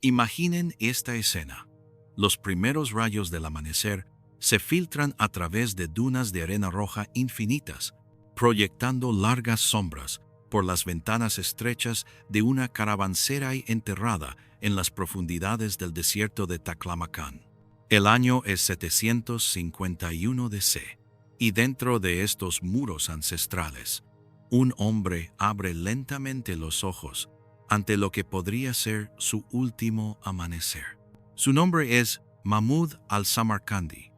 Imaginen esta escena. Los primeros rayos del amanecer se filtran a través de dunas de arena roja infinitas, proyectando largas sombras por las ventanas estrechas de una caravanserai enterrada en las profundidades del desierto de Taklamakan. El año es 751 DC, y dentro de estos muros ancestrales, un hombre abre lentamente los ojos ante lo que podría ser su último amanecer. Su nombre es Mahmud al-Samarkandi,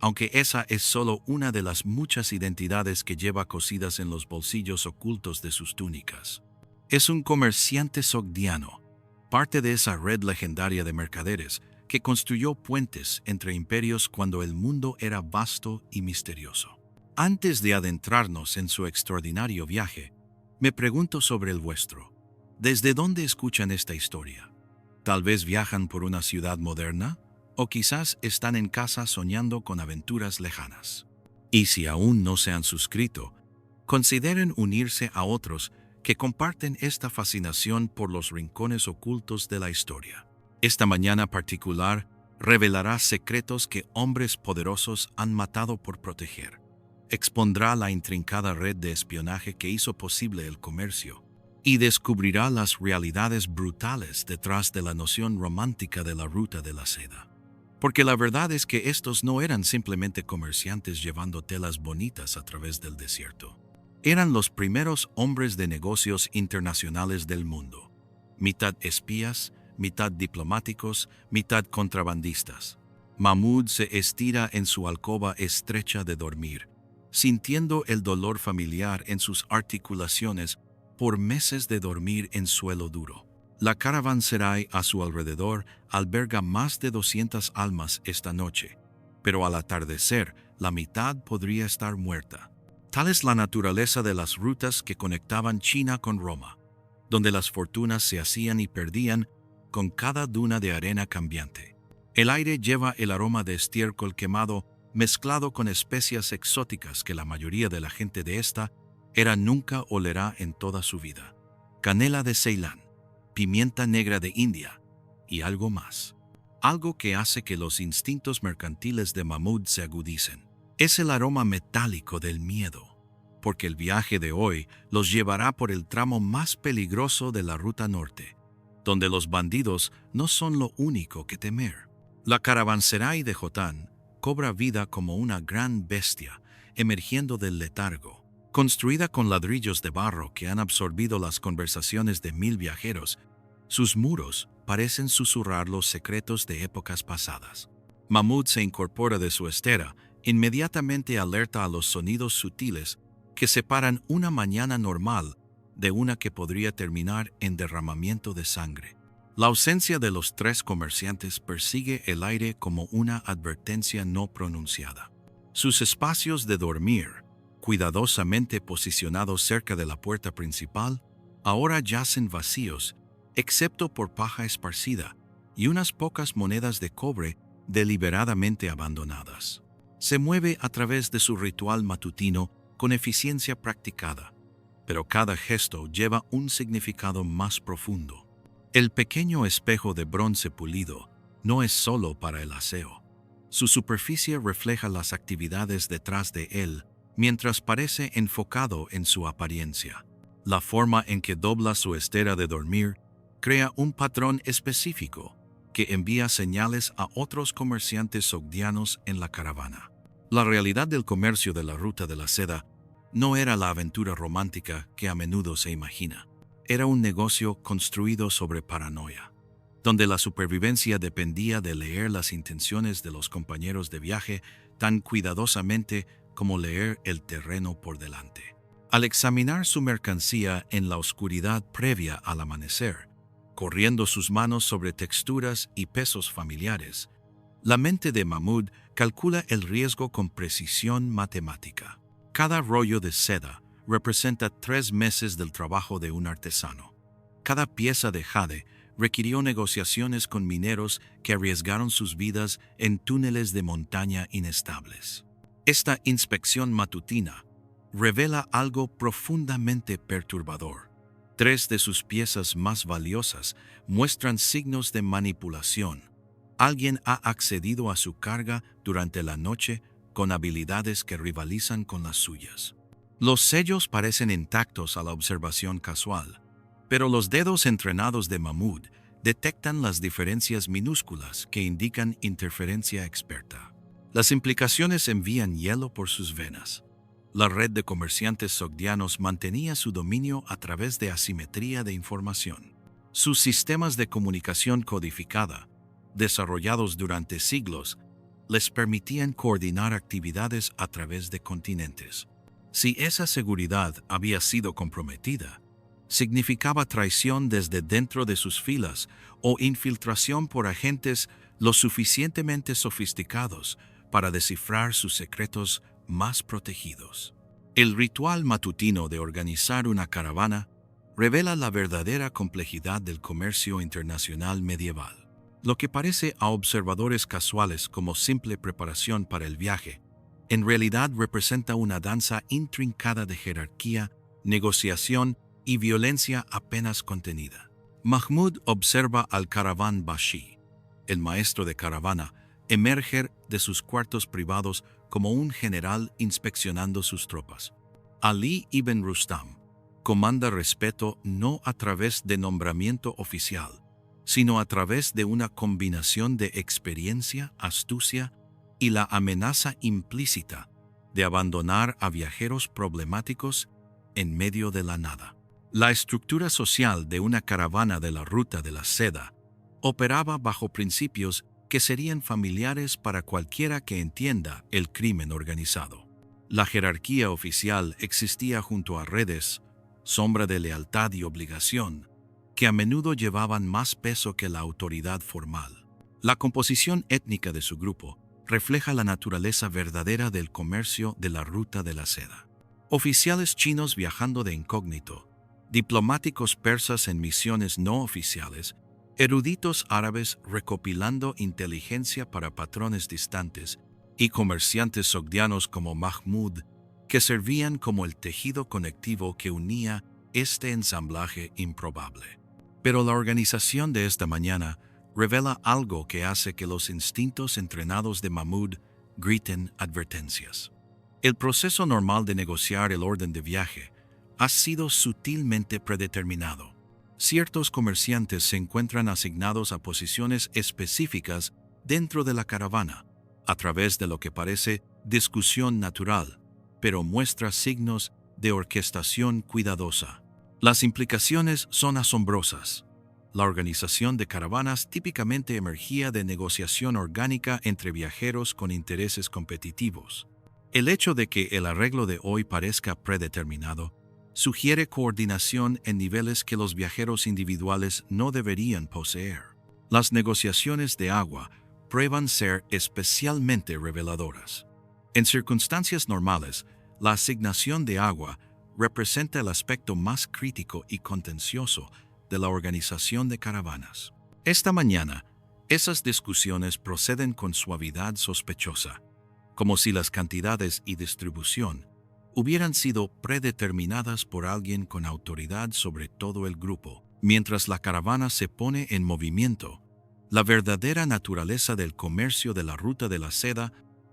aunque esa es solo una de las muchas identidades que lleva cosidas en los bolsillos ocultos de sus túnicas. Es un comerciante sogdiano, parte de esa red legendaria de mercaderes que construyó puentes entre imperios cuando el mundo era vasto y misterioso. Antes de adentrarnos en su extraordinario viaje, me pregunto sobre el vuestro. ¿Desde dónde escuchan esta historia? ¿Tal vez viajan por una ciudad moderna? ¿O quizás están en casa soñando con aventuras lejanas? Y si aún no se han suscrito, consideren unirse a otros que comparten esta fascinación por los rincones ocultos de la historia. Esta mañana particular revelará secretos que hombres poderosos han matado por proteger. Expondrá la intrincada red de espionaje que hizo posible el comercio y descubrirá las realidades brutales detrás de la noción romántica de la ruta de la seda. Porque la verdad es que estos no eran simplemente comerciantes llevando telas bonitas a través del desierto. Eran los primeros hombres de negocios internacionales del mundo, mitad espías, mitad diplomáticos, mitad contrabandistas. Mahmud se estira en su alcoba estrecha de dormir, sintiendo el dolor familiar en sus articulaciones por meses de dormir en suelo duro. La caravanserai a su alrededor alberga más de 200 almas esta noche, pero al atardecer la mitad podría estar muerta. Tal es la naturaleza de las rutas que conectaban China con Roma, donde las fortunas se hacían y perdían con cada duna de arena cambiante. El aire lleva el aroma de estiércol quemado mezclado con especias exóticas que la mayoría de la gente de esta era nunca olerá en toda su vida. Canela de Ceilán, pimienta negra de India y algo más. Algo que hace que los instintos mercantiles de Mahmud se agudicen. Es el aroma metálico del miedo, porque el viaje de hoy los llevará por el tramo más peligroso de la ruta norte, donde los bandidos no son lo único que temer. La caravanserai de Jotán cobra vida como una gran bestia emergiendo del letargo. Construida con ladrillos de barro que han absorbido las conversaciones de 1000 viajeros, sus muros parecen susurrar los secretos de épocas pasadas. Mahmud se incorpora de su estera, inmediatamente alerta a los sonidos sutiles que separan una mañana normal de una que podría terminar en derramamiento de sangre. La ausencia de los tres comerciantes persigue el aire como una advertencia no pronunciada. Sus espacios de dormir, cuidadosamente posicionados cerca de la puerta principal, ahora yacen vacíos, excepto por paja esparcida y unas pocas monedas de cobre deliberadamente abandonadas. Se mueve a través de su ritual matutino con eficiencia practicada, pero cada gesto lleva un significado más profundo. El pequeño espejo de bronce pulido no es solo para el aseo. Su superficie refleja las actividades detrás de él, mientras parece enfocado en su apariencia. La forma en que dobla su estera de dormir crea un patrón específico que envía señales a otros comerciantes sogdianos en la caravana. La realidad del comercio de la ruta de la seda no era la aventura romántica que a menudo se imagina. Era un negocio construido sobre paranoia, donde la supervivencia dependía de leer las intenciones de los compañeros de viaje tan cuidadosamente como leer el terreno por delante. Al examinar su mercancía en la oscuridad previa al amanecer, corriendo sus manos sobre texturas y pesos familiares, la mente de Mahmud calcula el riesgo con precisión matemática. Cada rollo de seda representa 3 meses del trabajo de un artesano. Cada pieza de jade requirió negociaciones con mineros que arriesgaron sus vidas en túneles de montaña inestables. Esta inspección matutina revela algo profundamente perturbador. 3 de sus piezas más valiosas muestran signos de manipulación. Alguien ha accedido a su carga durante la noche con habilidades que rivalizan con las suyas. Los sellos parecen intactos a la observación casual, pero los dedos entrenados de Mahmoud detectan las diferencias minúsculas que indican interferencia experta. Las implicaciones envían hielo por sus venas. La red de comerciantes sogdianos mantenía su dominio a través de asimetría de información. Sus sistemas de comunicación codificada, desarrollados durante siglos, les permitían coordinar actividades a través de continentes. Si esa seguridad había sido comprometida, significaba traición desde dentro de sus filas o infiltración por agentes lo suficientemente sofisticados para descifrar sus secretos más protegidos. El ritual matutino de organizar una caravana revela la verdadera complejidad del comercio internacional medieval. Lo que parece a observadores casuales como simple preparación para el viaje, en realidad representa una danza intrincada de jerarquía, negociación y violencia apenas contenida. Mahmoud observa al caraván Bashi, el maestro de caravana, emerger de sus cuartos privados como un general inspeccionando sus tropas. Ali ibn Rustam comanda respeto no a través de nombramiento oficial, sino a través de una combinación de experiencia, astucia y la amenaza implícita de abandonar a viajeros problemáticos en medio de la nada. La estructura social de una caravana de la Ruta de la Seda operaba bajo principios que serían familiares para cualquiera que entienda el crimen organizado. La jerarquía oficial existía junto a redes, sombra de lealtad y obligación, que a menudo llevaban más peso que la autoridad formal. La composición étnica de su grupo refleja la naturaleza verdadera del comercio de la Ruta de la Seda. Oficiales chinos viajando de incógnito, diplomáticos persas en misiones no oficiales, eruditos árabes recopilando inteligencia para patrones distantes y comerciantes sogdianos como Mahmoud, que servían como el tejido conectivo que unía este ensamblaje improbable. Pero la organización de esta mañana revela algo que hace que los instintos entrenados de Mahmoud griten advertencias. El proceso normal de negociar el orden de viaje ha sido sutilmente predeterminado. Ciertos comerciantes se encuentran asignados a posiciones específicas dentro de la caravana, a través de lo que parece discusión natural, pero muestra signos de orquestación cuidadosa. Las implicaciones son asombrosas. La organización de caravanas típicamente emergía de negociación orgánica entre viajeros con intereses competitivos. El hecho de que el arreglo de hoy parezca predeterminado sugiere coordinación en niveles que los viajeros individuales no deberían poseer. Las negociaciones de agua prueban ser especialmente reveladoras. En circunstancias normales, la asignación de agua representa el aspecto más crítico y contencioso de la organización de caravanas. Esta mañana, esas discusiones proceden con suavidad sospechosa, como si las cantidades y distribución hubieran sido predeterminadas por alguien con autoridad sobre todo el grupo. Mientras la caravana se pone en movimiento, la verdadera naturaleza del comercio de la Ruta de la Seda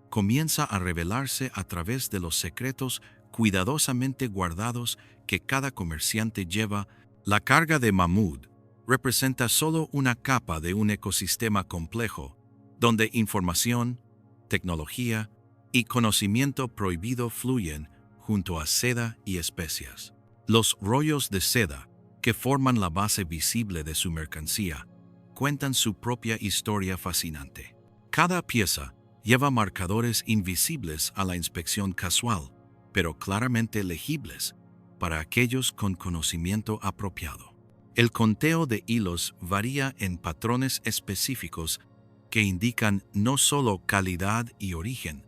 comienza a revelarse a través de los secretos cuidadosamente guardados que cada comerciante lleva. La carga de Mahmoud representa solo una capa de un ecosistema complejo, donde información, tecnología y conocimiento prohibido fluyen junto a seda y especias. Los rollos de seda, que forman la base visible de su mercancía, cuentan su propia historia fascinante. Cada pieza lleva marcadores invisibles a la inspección casual, pero claramente legibles para aquellos con conocimiento apropiado. El conteo de hilos varía en patrones específicos que indican no solo calidad y origen,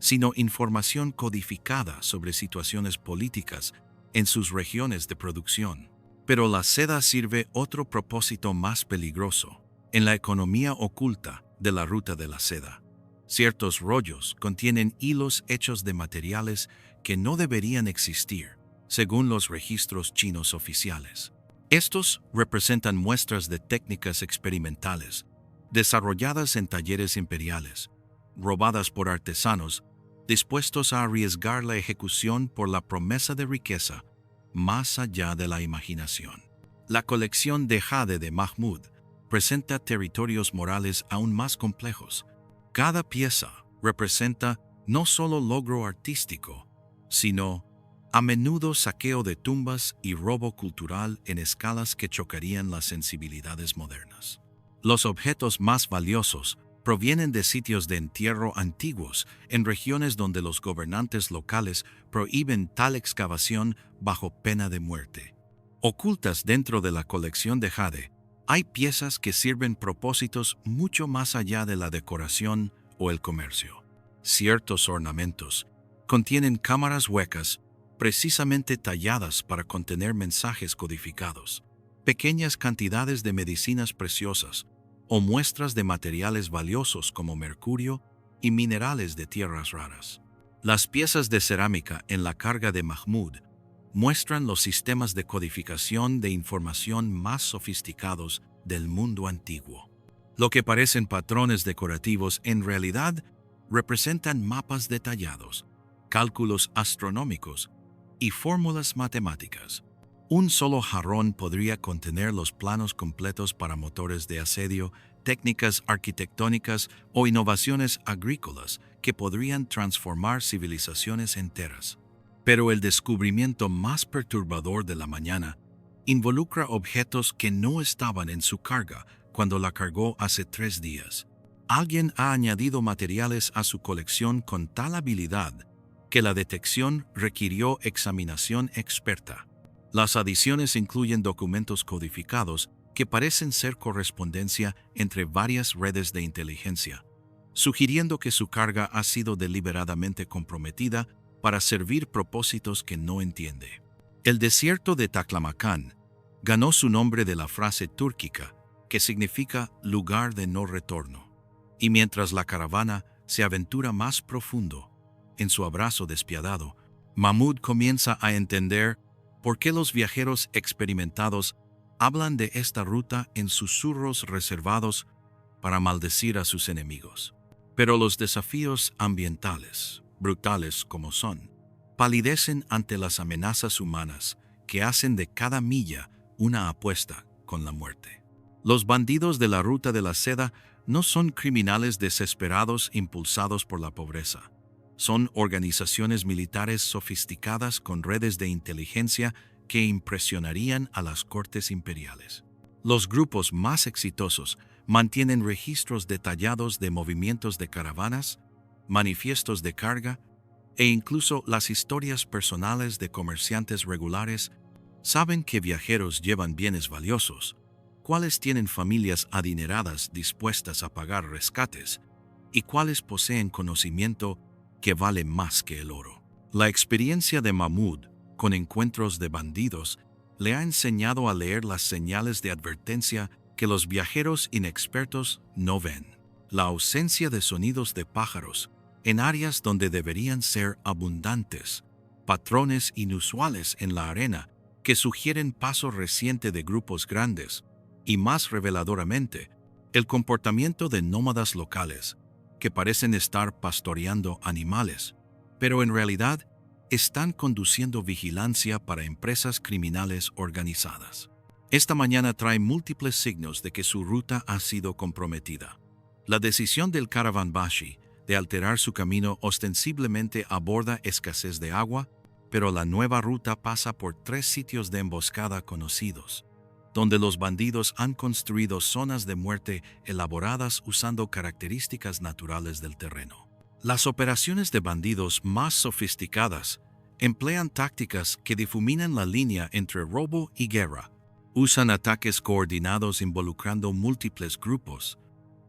sino información codificada sobre situaciones políticas en sus regiones de producción. Pero la seda sirve otro propósito más peligroso. En la economía oculta de la Ruta de la Seda, ciertos rollos contienen hilos hechos de materiales que no deberían existir, según los registros chinos oficiales. Estos representan muestras de técnicas experimentales, desarrolladas en talleres imperiales, robadas por artesanos, dispuestos a arriesgar la ejecución por la promesa de riqueza, más allá de la imaginación. La colección de jade de Mahmud presenta territorios morales aún más complejos. Cada pieza representa no solo logro artístico, sino a menudo saqueo de tumbas y robo cultural en escalas que chocarían las sensibilidades modernas. Los objetos más valiosos provienen de sitios de entierro antiguos en regiones donde los gobernantes locales prohíben tal excavación bajo pena de muerte. Ocultas dentro de la colección de jade, hay piezas que sirven propósitos mucho más allá de la decoración o el comercio. Ciertos ornamentos contienen cámaras huecas precisamente talladas para contener mensajes codificados, pequeñas cantidades de medicinas preciosas o muestras de materiales valiosos como mercurio y minerales de tierras raras. Las piezas de cerámica en la carga de Mahmud muestran los sistemas de codificación de información más sofisticados del mundo antiguo. Lo que parecen patrones decorativos en realidad representan mapas detallados, cálculos astronómicos y fórmulas matemáticas. Un solo jarrón podría contener los planos completos para motores de asedio, técnicas arquitectónicas o innovaciones agrícolas que podrían transformar civilizaciones enteras. Pero el descubrimiento más perturbador de la mañana involucra objetos que no estaban en su carga cuando la cargó hace 3 días. Alguien ha añadido materiales a su colección con tal habilidad que la detección requirió examinación experta. Las adiciones incluyen documentos codificados que parecen ser correspondencia entre varias redes de inteligencia, sugiriendo que su carga ha sido deliberadamente comprometida para servir propósitos que no entiende. El desierto de Taklamakan ganó su nombre de la frase túrquica que significa lugar de no retorno. Y mientras la caravana se aventura más profundo en su abrazo despiadado, Mahmud comienza a entender por qué los viajeros experimentados hablan de esta ruta en susurros reservados para maldecir a sus enemigos. Pero los desafíos ambientales, brutales como son, palidecen ante las amenazas humanas que hacen de cada milla una apuesta con la muerte. Los bandidos de la ruta de la seda no son criminales desesperados impulsados por la pobreza. Son organizaciones militares sofisticadas con redes de inteligencia que impresionarían a las cortes imperiales. Los grupos más exitosos mantienen registros detallados de movimientos de caravanas, manifiestos de carga e incluso las historias personales de comerciantes regulares. Saben que viajeros llevan bienes valiosos, cuáles tienen familias adineradas dispuestas a pagar rescates y cuáles poseen conocimiento que vale más que el oro. La experiencia de Mahmud con encuentros de bandidos le ha enseñado a leer las señales de advertencia que los viajeros inexpertos no ven. La ausencia de sonidos de pájaros en áreas donde deberían ser abundantes, patrones inusuales en la arena que sugieren paso reciente de grupos grandes, y más reveladoramente, el comportamiento de nómadas locales que parecen estar pastoreando animales, pero en realidad están conduciendo vigilancia para empresas criminales organizadas. Esta mañana trae múltiples signos de que su ruta ha sido comprometida. La decisión del Caravanbashi de alterar su camino ostensiblemente aborda escasez de agua, pero la nueva ruta pasa por 3 sitios de emboscada conocidos, donde los bandidos han construido zonas de muerte elaboradas usando características naturales del terreno. Las operaciones de bandidos más sofisticadas emplean tácticas que difuminan la línea entre robo y guerra. Usan ataques coordinados involucrando múltiples grupos,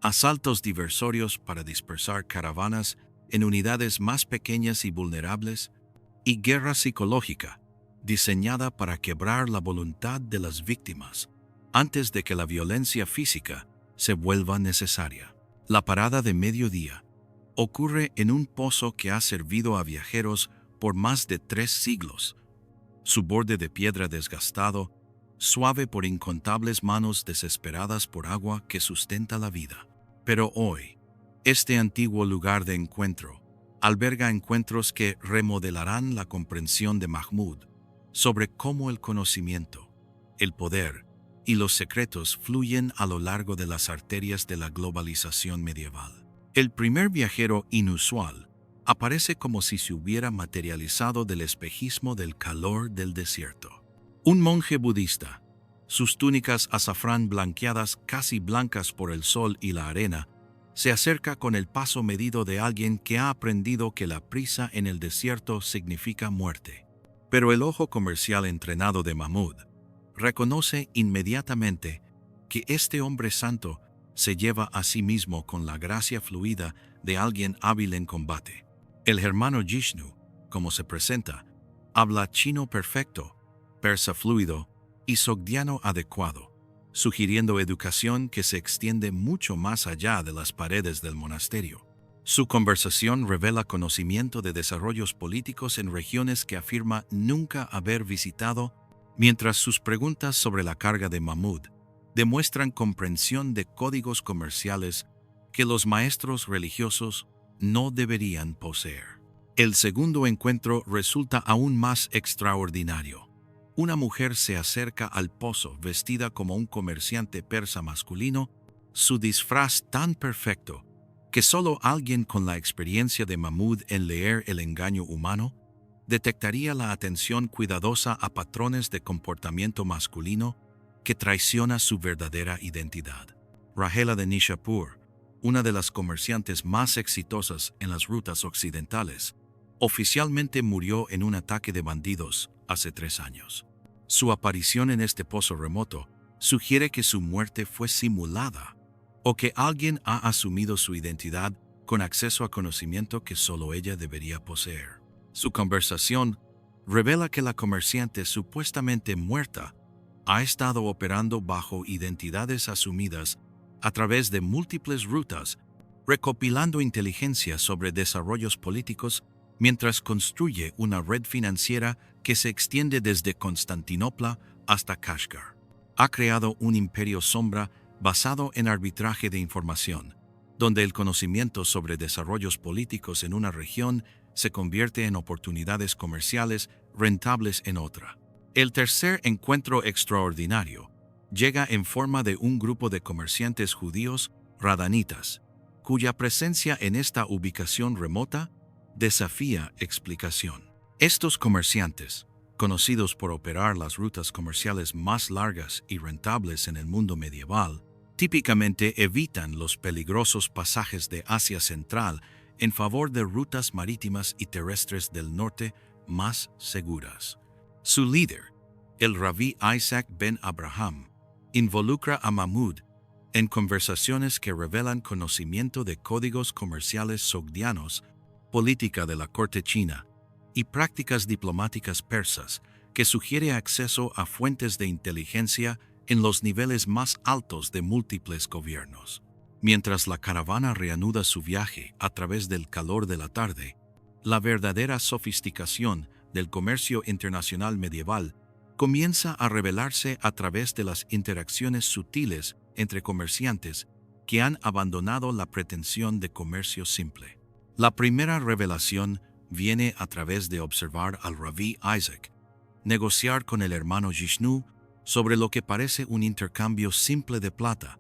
asaltos diversorios para dispersar caravanas en unidades más pequeñas y vulnerables, y guerra psicológica, diseñada para quebrar la voluntad de las víctimas antes de que la violencia física se vuelva necesaria. La parada de mediodía ocurre en un pozo que ha servido a viajeros por más de 3 siglos. Su borde de piedra desgastado suave por incontables manos desesperadas por agua que sustenta la vida. Pero hoy, este antiguo lugar de encuentro alberga encuentros que remodelarán la comprensión de Mahmud sobre cómo el conocimiento, el poder y los secretos fluyen a lo largo de las arterias de la globalización medieval. El primer viajero inusual aparece como si se hubiera materializado del espejismo del calor del desierto. Un monje budista, sus túnicas azafrán blanqueadas casi blancas por el sol y la arena, se acerca con el paso medido de alguien que ha aprendido que la prisa en el desierto significa muerte. Pero el ojo comercial entrenado de Mahmud reconoce inmediatamente que este hombre santo se lleva a sí mismo con la gracia fluida de alguien hábil en combate. El hermano Jishnu, como se presenta, habla chino perfecto, persa fluido y sogdiano adecuado, sugiriendo educación que se extiende mucho más allá de las paredes del monasterio. Su conversación revela conocimiento de desarrollos políticos en regiones que afirma nunca haber visitado, mientras sus preguntas sobre la carga de Mahmud demuestran comprensión de códigos comerciales que los maestros religiosos no deberían poseer. El segundo encuentro resulta aún más extraordinario. Una mujer se acerca al pozo vestida como un comerciante persa masculino, su disfraz tan perfecto que solo alguien con la experiencia de Mahmud en leer el engaño humano detectaría la atención cuidadosa a patrones de comportamiento masculino que traiciona su verdadera identidad. Rahela de Nishapur, una de las comerciantes más exitosas en las rutas occidentales, oficialmente murió en un ataque de bandidos hace 3 años. Su aparición en este pozo remoto sugiere que su muerte fue simulada o que alguien ha asumido su identidad con acceso a conocimiento que solo ella debería poseer. Su conversación revela que la comerciante supuestamente muerta ha estado operando bajo identidades asumidas a través de múltiples rutas, recopilando inteligencia sobre desarrollos políticos mientras construye una red financiera que se extiende desde Constantinopla hasta Kashgar. Ha creado un imperio sombra basado en arbitraje de información, donde el conocimiento sobre desarrollos políticos en una región se convierte en oportunidades comerciales rentables en otra. El tercer encuentro extraordinario llega en forma de un grupo de comerciantes judíos radanitas, cuya presencia en esta ubicación remota desafía explicación. Estos comerciantes, conocidos por operar las rutas comerciales más largas y rentables en el mundo medieval, típicamente evitan los peligrosos pasajes de Asia Central en favor de rutas marítimas y terrestres del norte más seguras. Su líder, el Rabí Isaac ben Abraham, involucra a Mahmud en conversaciones que revelan conocimiento de códigos comerciales sogdianos, política de la corte china y prácticas diplomáticas persas que sugiere acceso a fuentes de inteligencia en los niveles más altos de múltiples gobiernos. Mientras la caravana reanuda su viaje a través del calor de la tarde, la verdadera sofisticación del comercio internacional medieval comienza a revelarse a través de las interacciones sutiles entre comerciantes que han abandonado la pretensión de comercio simple. La primera revelación viene a través de observar al Rabí Isaac negociar con el hermano Jishnu sobre lo que parece un intercambio simple de plata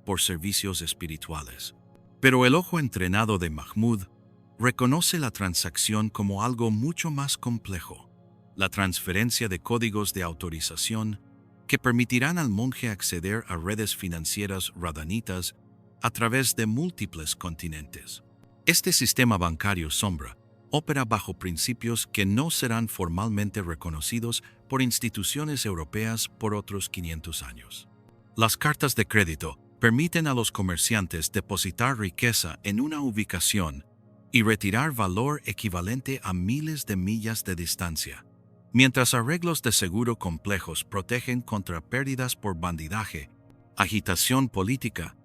por servicios espirituales. Pero el ojo entrenado de Mahmud reconoce la transacción como algo mucho más complejo, la transferencia de códigos de autorización que permitirán al monje acceder a redes financieras radanitas a través de múltiples continentes. Este sistema bancario sombra opera bajo principios que no serán formalmente reconocidos por instituciones europeas por otros 500 años. Las cartas de crédito permiten a los comerciantes depositar riqueza en una ubicación y retirar valor equivalente a miles de millas de distancia, mientras arreglos de seguro complejos protegen contra pérdidas por bandidaje, agitación política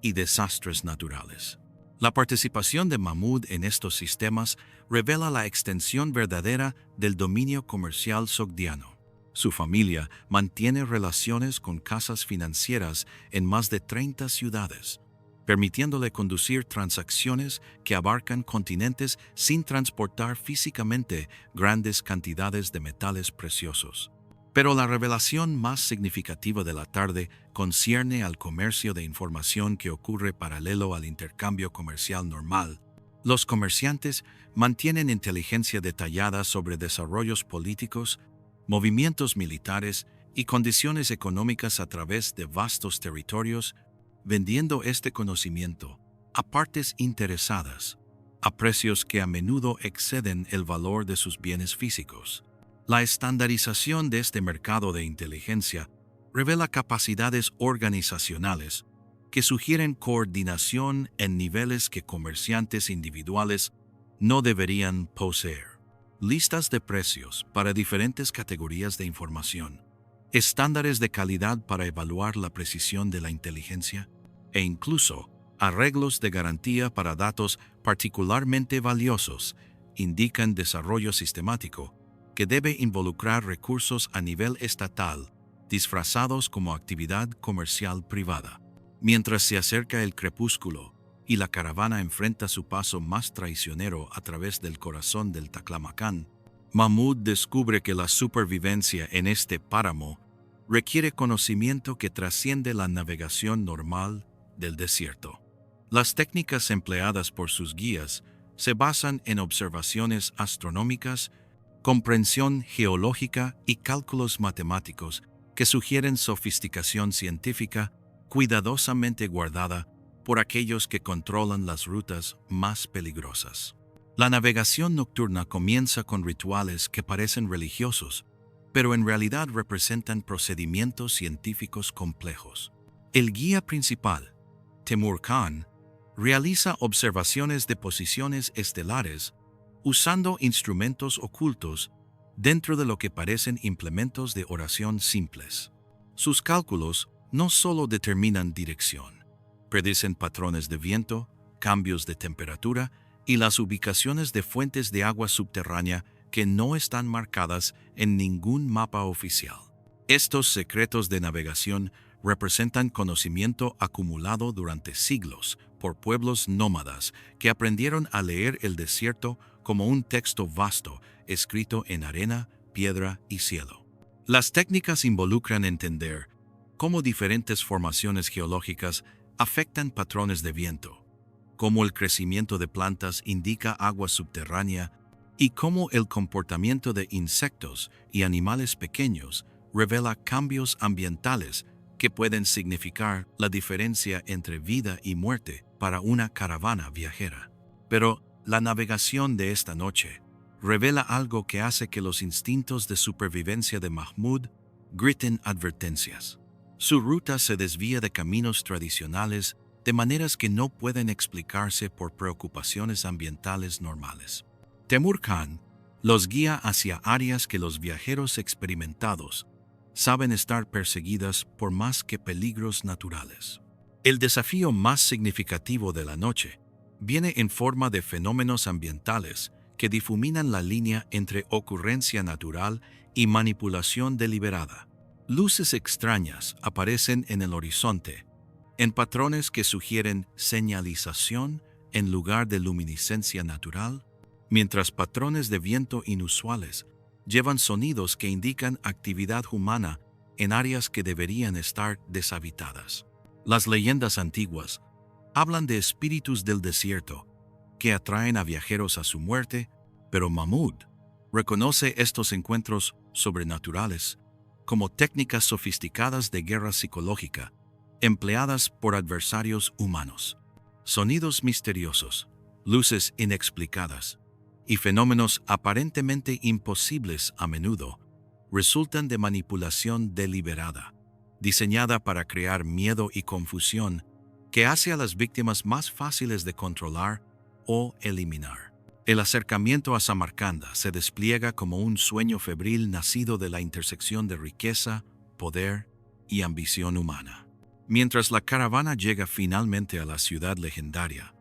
y desastres naturales. La participación de Mahmud en estos sistemas revela la extensión verdadera del dominio comercial sogdiano. Su familia mantiene relaciones con casas financieras en más de 30 ciudades, permitiéndole conducir transacciones que abarcan continentes sin transportar físicamente grandes cantidades de metales preciosos. Pero la revelación más significativa de la tarde concierne al comercio de información que ocurre paralelo al intercambio comercial normal. Los comerciantes mantienen inteligencia detallada sobre desarrollos políticos, movimientos militares y condiciones económicas a través de vastos territorios, vendiendo este conocimiento a partes interesadas, a precios que a menudo exceden el valor de sus bienes físicos. La estandarización de este mercado de inteligencia revela capacidades organizacionales que sugieren coordinación en niveles que comerciantes individuales no deberían poseer. Listas de precios para diferentes categorías de información, estándares de calidad para evaluar la precisión de la inteligencia e incluso arreglos de garantía para datos particularmente valiosos indican desarrollo sistemático que debe involucrar recursos a nivel estatal disfrazados como actividad comercial privada. Mientras se acerca el crepúsculo y la caravana enfrenta su paso más traicionero a través del corazón del Taclamacán, Mahmud descubre que la supervivencia en este páramo requiere conocimiento que trasciende la navegación normal del desierto. Las técnicas empleadas por sus guías se basan en observaciones astronómicas, comprensión geológica y cálculos matemáticos que sugieren sofisticación científica cuidadosamente guardada por aquellos que controlan las rutas más peligrosas. La navegación nocturna comienza con rituales que parecen religiosos, pero en realidad representan procedimientos científicos complejos. El guía principal, Temur Khan, realiza observaciones de posiciones estelares usando instrumentos ocultos dentro de lo que parecen implementos de oración simples. Sus cálculos no solo determinan dirección, predicen patrones de viento, cambios de temperatura y las ubicaciones de fuentes de agua subterránea que no están marcadas en ningún mapa oficial. Estos secretos de navegación representan conocimiento acumulado durante siglos por pueblos nómadas que aprendieron a leer el desierto como un texto vasto escrito en arena, piedra y cielo. Las técnicas involucran entender cómo diferentes formaciones geológicas afectan patrones de viento, cómo el crecimiento de plantas indica agua subterránea y cómo el comportamiento de insectos y animales pequeños revela cambios ambientales que pueden significar la diferencia entre vida y muerte para una caravana viajera. Pero la navegación de esta noche revela algo que hace que los instintos de supervivencia de Mahmud griten advertencias. Su ruta se desvía de caminos tradicionales de maneras que no pueden explicarse por preocupaciones ambientales normales. Temur Khan los guía hacia áreas que los viajeros experimentados saben estar perseguidas por más que peligros naturales. El desafío más significativo de la noche viene en forma de fenómenos ambientales que difuminan la línea entre ocurrencia natural y manipulación deliberada. Luces extrañas aparecen en el horizonte, en patrones que sugieren señalización en lugar de luminiscencia natural, mientras patrones de viento inusuales llevan sonidos que indican actividad humana en áreas que deberían estar deshabitadas. Las leyendas antiguas hablan de espíritus del desierto que atraen a viajeros a su muerte, pero Mahmud reconoce estos encuentros sobrenaturales como técnicas sofisticadas de guerra psicológica empleadas por adversarios humanos. Sonidos misteriosos, luces inexplicadas y fenómenos aparentemente imposibles a menudo resultan de manipulación deliberada, diseñada para crear miedo y confusión que hace a las víctimas más fáciles de controlar o eliminar. El acercamiento a Samarcanda se despliega como un sueño febril nacido de la intersección de riqueza, poder y ambición humana. Mientras la caravana llega finalmente a la ciudad legendaria,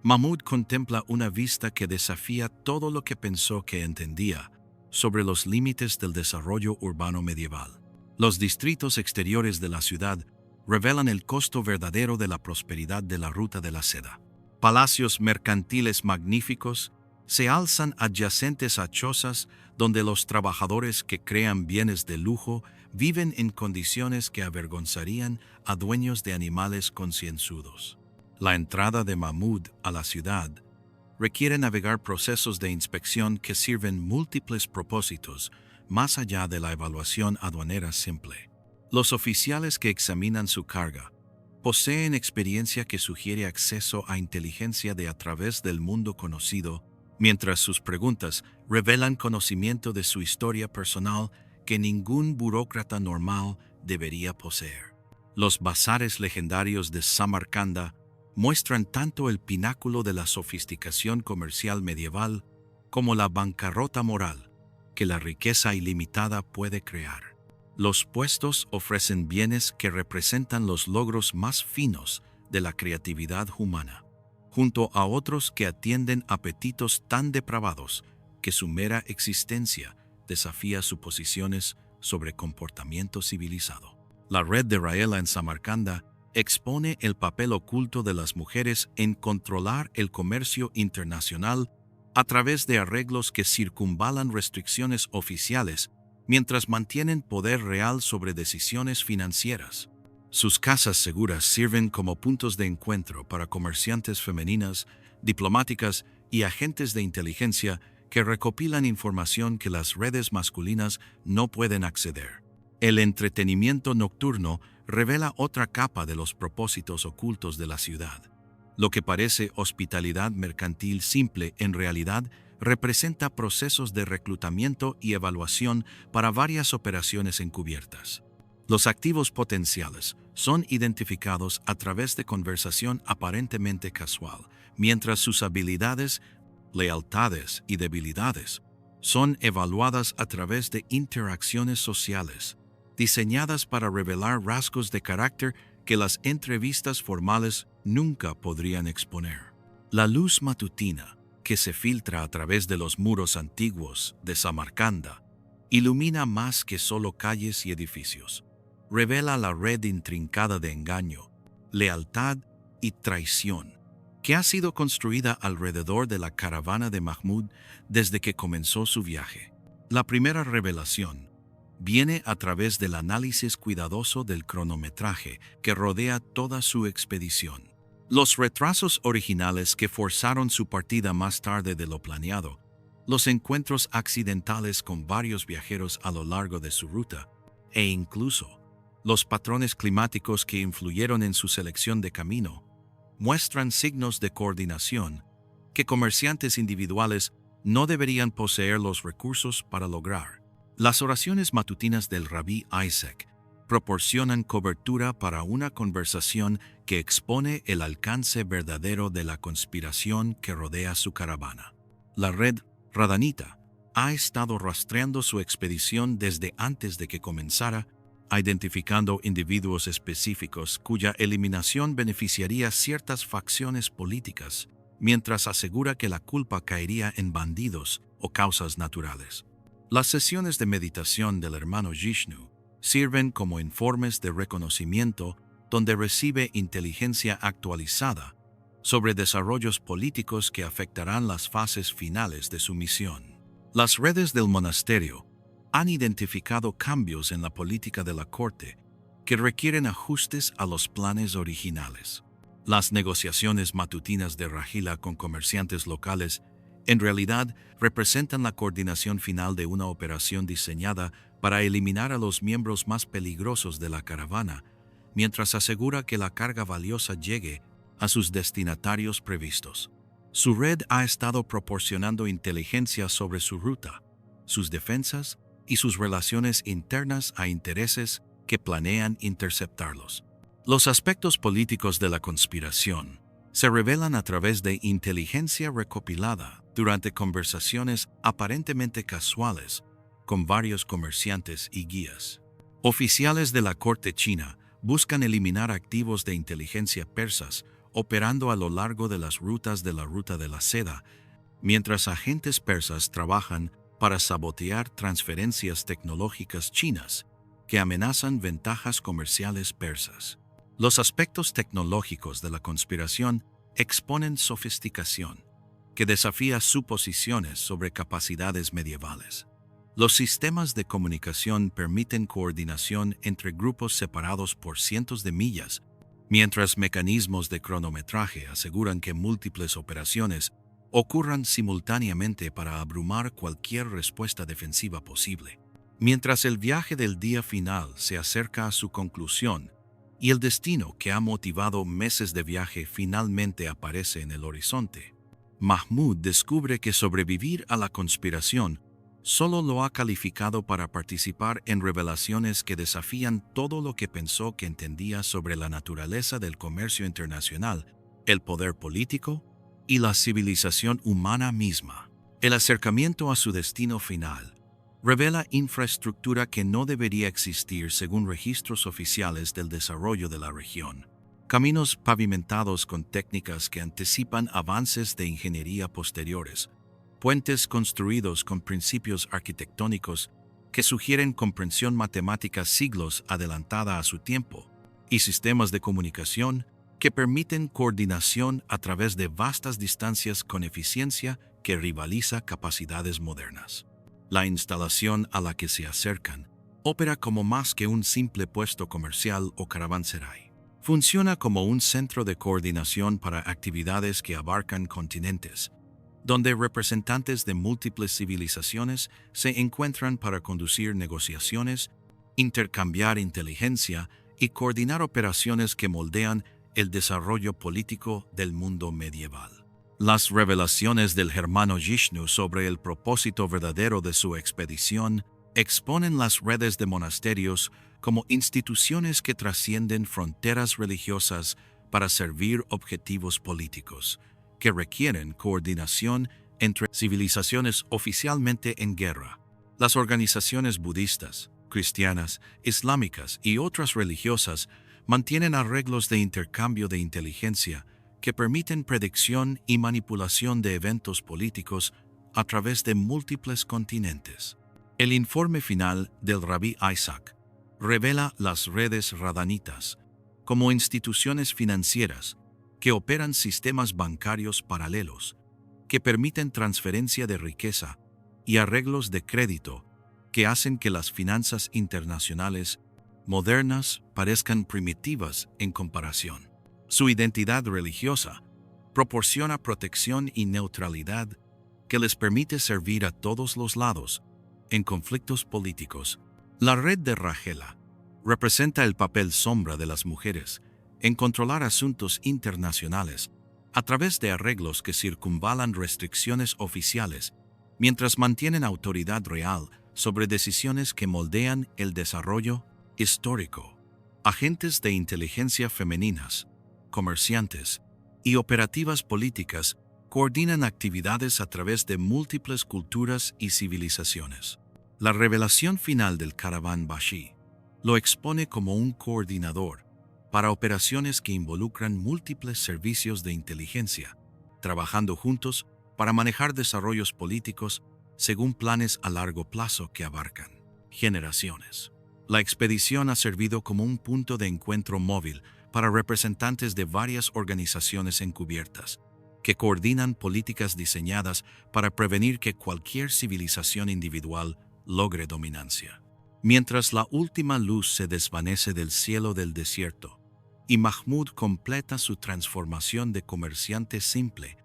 Mahmud contempla una vista que desafía todo lo que pensó que entendía sobre los límites del desarrollo urbano medieval. Los distritos exteriores de la ciudad revelan el costo verdadero de la prosperidad de la Ruta de la Seda. Palacios mercantiles magníficos se alzan adyacentes a chozas donde los trabajadores que crean bienes de lujo viven en condiciones que avergonzarían a dueños de animales concienzudos. La entrada de Mahmud a la ciudad requiere navegar procesos de inspección que sirven múltiples propósitos más allá de la evaluación aduanera simple. Los oficiales que examinan su carga poseen experiencia que sugiere acceso a inteligencia de a través del mundo conocido, mientras sus preguntas revelan conocimiento de su historia personal que ningún burócrata normal debería poseer. Los bazares legendarios de Samarcanda muestran tanto el pináculo de la sofisticación comercial medieval como la bancarrota moral que la riqueza ilimitada puede crear. Los puestos ofrecen bienes que representan los logros más finos de la creatividad humana, junto a otros que atienden apetitos tan depravados que su mera existencia desafía suposiciones sobre comportamiento civilizado. La red de Raela en Samarcanda expone el papel oculto de las mujeres en controlar el comercio internacional a través de arreglos que circunvalan restricciones oficiales mientras mantienen poder real sobre decisiones financieras. Sus casas seguras sirven como puntos de encuentro para comerciantes femeninas, diplomáticas y agentes de inteligencia que recopilan información que las redes masculinas no pueden acceder. El entretenimiento nocturno revela otra capa de los propósitos ocultos de la ciudad. Lo que parece hospitalidad mercantil simple en realidad representa procesos de reclutamiento y evaluación para varias operaciones encubiertas. Los activos potenciales son identificados a través de conversación aparentemente casual, mientras sus habilidades, lealtades y debilidades son evaluadas a través de interacciones sociales, diseñadas para revelar rasgos de carácter que las entrevistas formales nunca podrían exponer. La luz matutina, que se filtra a través de los muros antiguos de Samarcanda, ilumina más que solo calles y edificios. Revela la red intrincada de engaño, lealtad y traición que ha sido construida alrededor de la caravana de Mahmud desde que comenzó su viaje. La primera revelación viene a través del análisis cuidadoso del cronometraje que rodea toda su expedición. Los retrasos originales que forzaron su partida más tarde de lo planeado, los encuentros accidentales con varios viajeros a lo largo de su ruta, e incluso los patrones climáticos que influyeron en su selección de camino, muestran signos de coordinación que comerciantes individuales no deberían poseer los recursos para lograr. Las oraciones matutinas del Rabí Isaac proporcionan cobertura para una conversación que expone el alcance verdadero de la conspiración que rodea su caravana. La red radanita ha estado rastreando su expedición desde antes de que comenzara, identificando individuos específicos cuya eliminación beneficiaría ciertas facciones políticas, mientras asegura que la culpa caería en bandidos o causas naturales. Las sesiones de meditación del hermano Jishnu sirven como informes de reconocimiento donde recibe inteligencia actualizada sobre desarrollos políticos que afectarán las fases finales de su misión. Las redes del monasterio han identificado cambios en la política de la corte que requieren ajustes a los planes originales. Las negociaciones matutinas de Rahila con comerciantes locales en realidad representan la coordinación final de una operación diseñada para eliminar a los miembros más peligrosos de la caravana, mientras asegura que la carga valiosa llegue a sus destinatarios previstos. Su red ha estado proporcionando inteligencia sobre su ruta, sus defensas y sus relaciones internas a intereses que planean interceptarlos. Los aspectos políticos de la conspiración se revelan a través de inteligencia recopilada durante conversaciones aparentemente casuales con varios comerciantes y guías. Oficiales de la corte china buscan eliminar activos de inteligencia persas operando a lo largo de las rutas de la Ruta de la Seda, mientras agentes persas trabajan para sabotear transferencias tecnológicas chinas que amenazan ventajas comerciales persas. Los aspectos tecnológicos de la conspiración exponen sofisticación, que desafía suposiciones sobre capacidades medievales. Los sistemas de comunicación permiten coordinación entre grupos separados por cientos de millas, mientras mecanismos de cronometraje aseguran que múltiples operaciones ocurran simultáneamente para abrumar cualquier respuesta defensiva posible. Mientras el viaje del día final se acerca a su conclusión y el destino que ha motivado meses de viaje finalmente aparece en el horizonte, Mahmud descubre que sobrevivir a la conspiración solo lo ha calificado para participar en revelaciones que desafían todo lo que pensó que entendía sobre la naturaleza del comercio internacional, el poder político y la civilización humana misma. El acercamiento a su destino final revela infraestructura que no debería existir según registros oficiales del desarrollo de la región. Caminos pavimentados con técnicas que anticipan avances de ingeniería posteriores, puentes construidos con principios arquitectónicos que sugieren comprensión matemática siglos adelantada a su tiempo, y sistemas de comunicación que permiten coordinación a través de vastas distancias con eficiencia que rivaliza capacidades modernas. La instalación a la que se acercan opera como más que un simple puesto comercial o caravanserai. Funciona como un centro de coordinación para actividades que abarcan continentes, donde representantes de múltiples civilizaciones se encuentran para conducir negociaciones, intercambiar inteligencia y coordinar operaciones que moldean el desarrollo político del mundo medieval. Las revelaciones del germano Jishnu sobre el propósito verdadero de su expedición exponen las redes de monasterios como instituciones que trascienden fronteras religiosas para servir objetivos políticos, que requieren coordinación entre civilizaciones oficialmente en guerra. Las organizaciones budistas, cristianas, islámicas y otras religiosas mantienen arreglos de intercambio de inteligencia que permiten predicción y manipulación de eventos políticos a través de múltiples continentes. El informe final del Rabí Isaac revela las redes radanitas como instituciones financieras que operan sistemas bancarios paralelos, que permiten transferencia de riqueza y arreglos de crédito que hacen que las finanzas internacionales modernas parezcan primitivas en comparación. Su identidad religiosa proporciona protección y neutralidad que les permite servir a todos los lados en conflictos políticos. La red de Ragela representa el papel sombra de las mujeres en controlar asuntos internacionales a través de arreglos que circunvalan restricciones oficiales, mientras mantienen autoridad real sobre decisiones que moldean el desarrollo histórico. Agentes de inteligencia femeninas, comerciantes y operativas políticas coordinan actividades a través de múltiples culturas y civilizaciones. La revelación final del Caravan Bashi lo expone como un coordinador para operaciones que involucran múltiples servicios de inteligencia, trabajando juntos para manejar desarrollos políticos según planes a largo plazo que abarcan generaciones. La expedición ha servido como un punto de encuentro móvil para representantes de varias organizaciones encubiertas, que coordinan políticas diseñadas para prevenir que cualquier civilización individual logre dominancia. Mientras la última luz se desvanece del cielo del desierto, y Mahmud completa su transformación de comerciante simple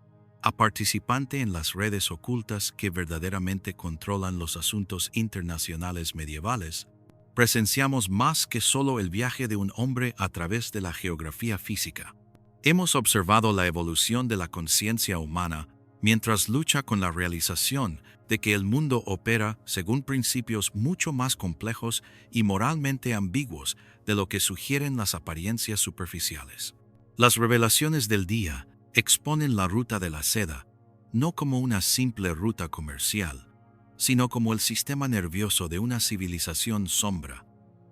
a participante en las redes ocultas que verdaderamente controlan los asuntos internacionales medievales, presenciamos más que solo el viaje de un hombre a través de la geografía física. Hemos observado la evolución de la conciencia humana mientras lucha con la realización de que el mundo opera según principios mucho más complejos y moralmente ambiguos de lo que sugieren las apariencias superficiales. Las revelaciones del día exponen la ruta de la seda no como una simple ruta comercial, sino como el sistema nervioso de una civilización sombra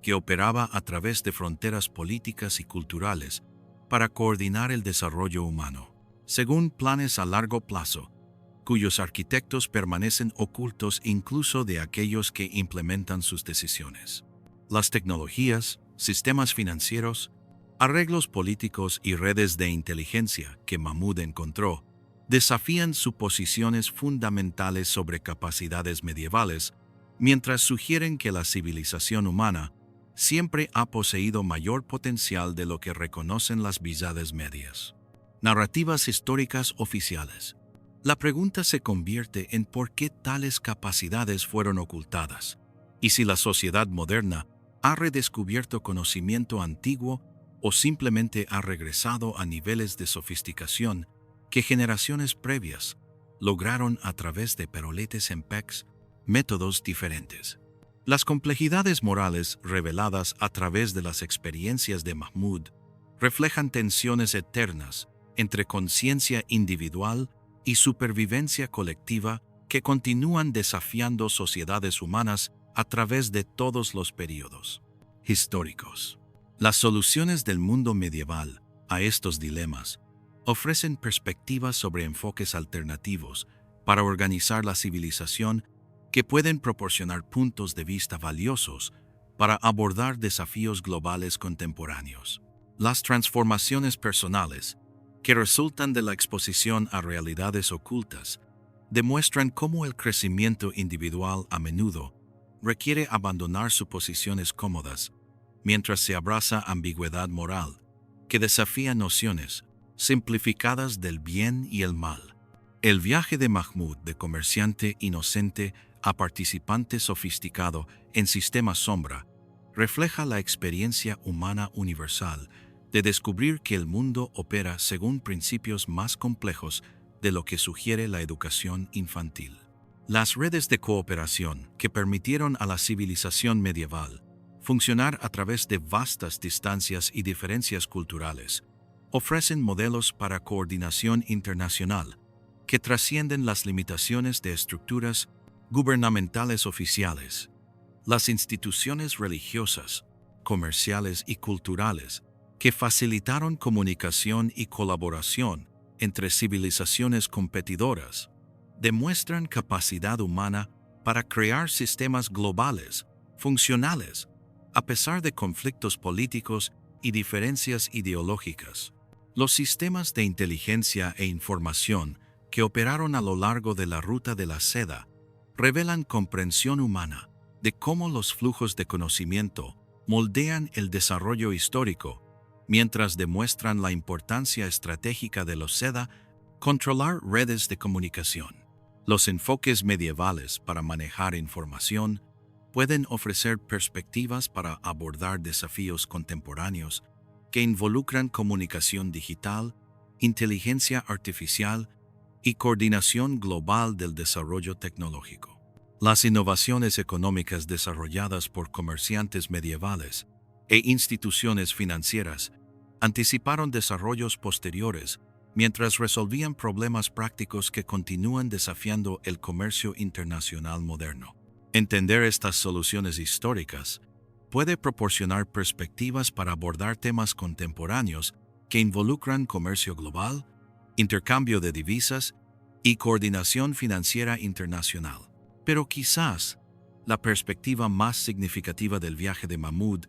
que operaba a través de fronteras políticas y culturales para coordinar el desarrollo humano, según planes a largo plazo, cuyos arquitectos permanecen ocultos incluso de aquellos que implementan sus decisiones. Las tecnologías, sistemas financieros, arreglos políticos y redes de inteligencia que Mahmud encontró desafían suposiciones fundamentales sobre capacidades medievales, mientras sugieren que la civilización humana siempre ha poseído mayor potencial de lo que reconocen las Edades medias. Narrativas históricas oficiales. La pregunta se convierte en por qué tales capacidades fueron ocultadas, y si la sociedad moderna ha redescubierto conocimiento antiguo o simplemente ha regresado a niveles de sofisticación que generaciones previas lograron a través de peroletes en PEX, métodos diferentes. Las complejidades morales reveladas a través de las experiencias de Mahmud reflejan tensiones eternas entre conciencia individual y supervivencia colectiva que continúan desafiando sociedades humanas a través de todos los períodos históricos. Las soluciones del mundo medieval a estos dilemas ofrecen perspectivas sobre enfoques alternativos para organizar la civilización que pueden proporcionar puntos de vista valiosos para abordar desafíos globales contemporáneos. Las transformaciones personales que resultan de la exposición a realidades ocultas demuestran cómo el crecimiento individual a menudo requiere abandonar suposiciones cómodas mientras se abraza ambigüedad moral que desafía nociones simplificadas del bien y el mal. El viaje de Mahmud de comerciante inocente a participante sofisticado en Sistema Sombra refleja la experiencia humana universal de descubrir que el mundo opera según principios más complejos de lo que sugiere la educación infantil. Las redes de cooperación que permitieron a la civilización medieval funcionar a través de vastas distancias y diferencias culturales ofrecen modelos para coordinación internacional que trascienden las limitaciones de estructuras gubernamentales oficiales. Las instituciones religiosas, comerciales y culturales que facilitaron comunicación y colaboración entre civilizaciones competidoras demuestran capacidad humana para crear sistemas globales, funcionales, a pesar de conflictos políticos y diferencias ideológicas. Los sistemas de inteligencia e información que operaron a lo largo de la ruta de la seda revelan comprensión humana de cómo los flujos de conocimiento moldean el desarrollo histórico, mientras demuestran la importancia estratégica de los seda controlar redes de comunicación. Los enfoques medievales para manejar información pueden ofrecer perspectivas para abordar desafíos contemporáneos que involucran comunicación digital, inteligencia artificial y coordinación global del desarrollo tecnológico. Las innovaciones económicas desarrolladas por comerciantes medievales e instituciones financieras anticiparon desarrollos posteriores mientras resolvían problemas prácticos que continúan desafiando el comercio internacional moderno. Entender estas soluciones históricas puede proporcionar perspectivas para abordar temas contemporáneos que involucran comercio global, intercambio de divisas y coordinación financiera internacional. Pero quizás la perspectiva más significativa del viaje de Mahmud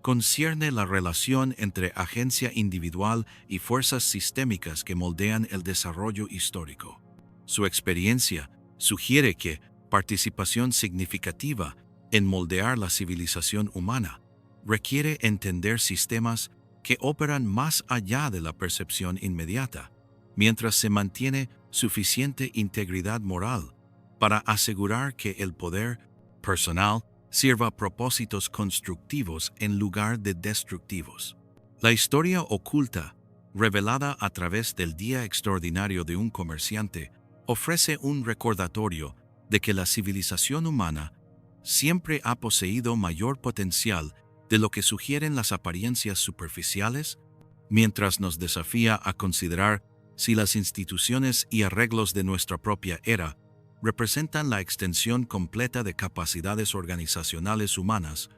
concierne la relación entre agencia individual y fuerzas sistémicas que moldean el desarrollo histórico. Su experiencia sugiere que participación significativa en moldear la civilización humana requiere entender sistemas que operan más allá de la percepción inmediata, mientras se mantiene suficiente integridad moral para asegurar que el poder personal sirva a propósitos constructivos en lugar de destructivos. La historia oculta, revelada a través del día extraordinario de un comerciante, ofrece un recordatorio de que la civilización humana siempre ha poseído mayor potencial de lo que sugieren las apariencias superficiales, mientras nos desafía a considerar si las instituciones y arreglos de nuestra propia era representan la extensión completa de capacidades organizacionales humanas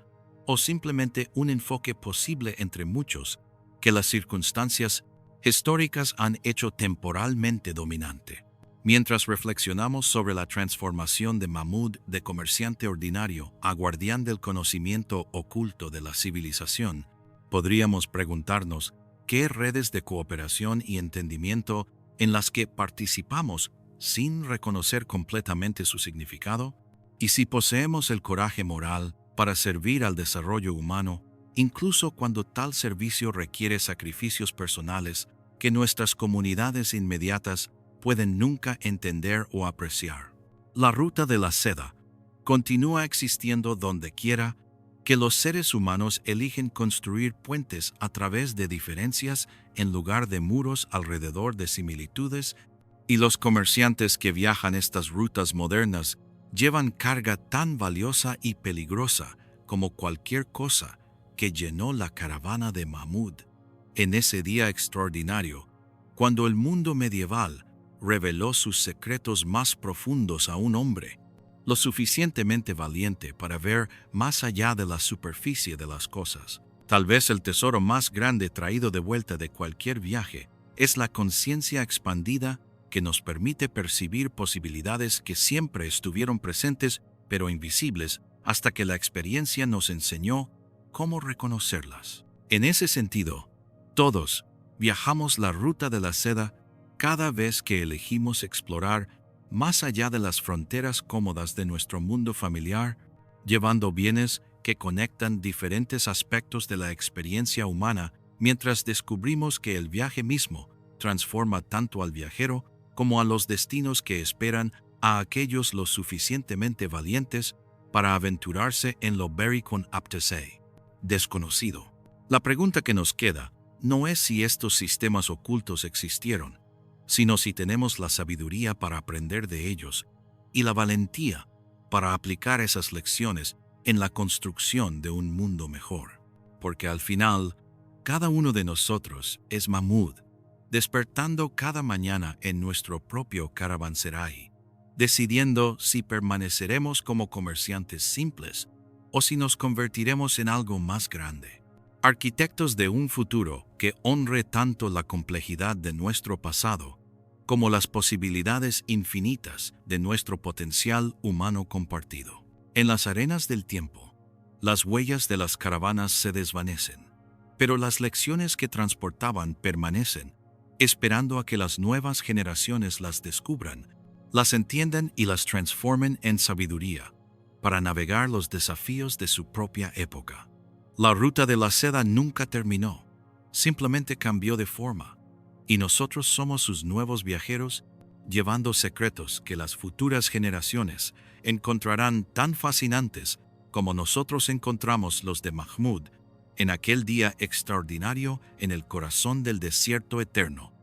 o simplemente un enfoque posible entre muchos que las circunstancias históricas han hecho temporalmente dominante. Mientras reflexionamos sobre la transformación de Mahmud de comerciante ordinario a guardián del conocimiento oculto de la civilización, podríamos preguntarnos qué redes de cooperación y entendimiento en las que participamos sin reconocer completamente su significado, y si poseemos el coraje moral para servir al desarrollo humano, incluso cuando tal servicio requiere sacrificios personales que nuestras comunidades inmediatas pueden nunca entender o apreciar. La ruta de la seda continúa existiendo donde quiera que los seres humanos eligen construir puentes a través de diferencias en lugar de muros alrededor de similitudes, y los comerciantes que viajan estas rutas modernas llevan carga tan valiosa y peligrosa como cualquier cosa que llenó la caravana de Mahmud en ese día extraordinario, cuando el mundo medieval reveló sus secretos más profundos a un hombre, lo suficientemente valiente para ver más allá de la superficie de las cosas. Tal vez el tesoro más grande traído de vuelta de cualquier viaje es la conciencia expandida que nos permite percibir posibilidades que siempre estuvieron presentes pero invisibles hasta que la experiencia nos enseñó cómo reconocerlas. En ese sentido, todos viajamos la ruta de la seda cada vez que elegimos explorar más allá de las fronteras cómodas de nuestro mundo familiar, llevando bienes que conectan diferentes aspectos de la experiencia humana, mientras descubrimos que el viaje mismo transforma tanto al viajero como a los destinos que esperan a aquellos lo suficientemente valientes para aventurarse en lo Berikon Aptesei, desconocido. La pregunta que nos queda no es si estos sistemas ocultos existieron, sino si tenemos la sabiduría para aprender de ellos y la valentía para aplicar esas lecciones en la construcción de un mundo mejor. Porque al final, cada uno de nosotros es Mahmud, despertando cada mañana en nuestro propio caravanserai, decidiendo si permaneceremos como comerciantes simples o si nos convertiremos en algo más grande. Arquitectos de un futuro que honre tanto la complejidad de nuestro pasado como las posibilidades infinitas de nuestro potencial humano compartido. En las arenas del tiempo, las huellas de las caravanas se desvanecen, pero las lecciones que transportaban permanecen, esperando a que las nuevas generaciones las descubran, las entiendan y las transformen en sabiduría para navegar los desafíos de su propia época. La ruta de la seda nunca terminó, simplemente cambió de forma, y nosotros somos sus nuevos viajeros, llevando secretos que las futuras generaciones encontrarán tan fascinantes como nosotros encontramos los de Mahmud en aquel día extraordinario en el corazón del desierto eterno,